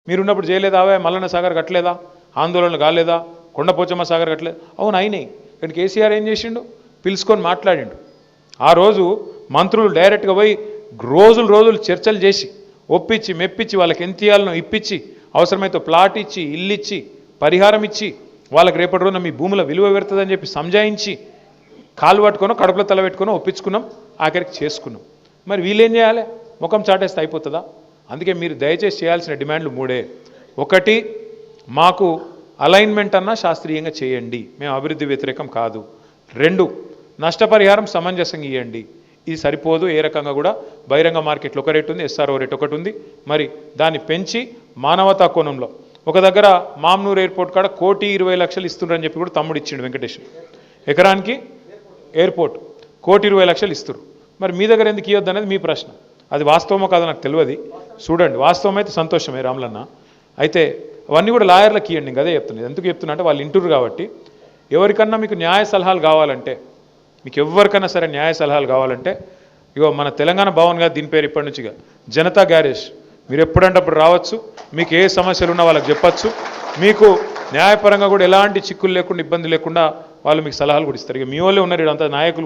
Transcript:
మీరున్నప్పుడు చేయలేదా మల్లన్న సాగర్ కట్టలేదా, ఆందోళనలు కాలేదా, కొండపోచమ్మ సాగర్ కట్టలేదు? అవును అయినాయి. కానీ కేసీఆర్ ఏం చేసిండు? పిలుచుకొని మాట్లాడిండు. ఆ రోజు మంత్రులు డైరెక్ట్గా పోయి రోజులు చర్చలు చేసి ఒప్పించి మెప్పించి వాళ్ళకి ఎంత ఇయ్యాలనో ఇప్పించి అవసరమైతే ప్లాట్ ఇచ్చి ఇల్లు ఇచ్చి పరిహారం ఇచ్చి వాళ్ళకి రేపటి రోజున మీ భూముల విలువ పెడుతుందని చెప్పి సంజాయించి కాలు పట్టుకొని కడుపులో తల పెట్టుకొని ఒప్పించుకున్నాం, ఆఖరికి చేసుకున్నాం. మరి వీళ్ళేం చేయాలి? ముఖం చాటేస్తే అయిపోతుందా? అందుకే మీరు దయచేసి చేయాల్సిన డిమాండ్లు మూడే. ఒకటి, మాకు అలైన్మెంట్ అన్నా శాస్త్రీయంగా చేయండి, మేము అభివృద్ధి వ్యతిరేకం కాదు. రెండు, నష్టపరిహారం సమంజసంగా ఇవ్వండి. ఇది సరిపోదు, ఏ రకంగా కూడా బహిరంగ మార్కెట్లో ఒక రేటు ఉంది, ఎస్ఆర్ఓ రేట్ ఒకటి ఉంది. మరి దాన్ని పెంచి మానవతా కోణంలో ఒక దగ్గర మామ్నూర్ ఎయిర్పోర్ట్ కాడ 1,20,00,000 ఇస్తున్నారని చెప్పి కూడా తమ్ముడు ఇచ్చిండు వెంకటేష్. ఎకరానికి ఎయిర్పోర్ట్ 1,20,00,000 ఇస్తారు. మరి మీ దగ్గర ఎందుకు ఇవ్వద్దు అనేది మీ ప్రశ్న. అది వాస్తవమో కాదో నాకు తెలియదు, చూడండి. వాస్తవం అయితే సంతోషమే రాములన్న. అయితే అవన్నీ కూడా లాయర్లకు ఇవ్వండి. ఇంకా అదే చెప్తున్నాను. ఎందుకు చెప్తున్నా అంటే వాళ్ళు ఇంటూరు కాబట్టి. ఎవరికన్నా మీకు న్యాయ సలహాలు కావాలంటే, మీకు ఎవరికైనా సరే న్యాయ సలహాలు కావాలంటే, ఇగో మన తెలంగాణ భవన్ గారు దీని పేరు ఇప్పటి నుంచిగా జనతా గ్యారేజ్. మీరు ఎప్పుడంటే అప్పుడు రావచ్చు, మీకు ఏ సమస్యలు ఉన్నా వాళ్ళకి చెప్పచ్చు. మీకు న్యాయపరంగా కూడా ఎలాంటి చిక్కులు లేకుండా ఇబ్బంది లేకుండా వాళ్ళు మీకు సలహాలు కూడా ఇస్తారు. ఇక మీ వాళ్ళే ఉన్నారు, ఇదంతా నాయకులు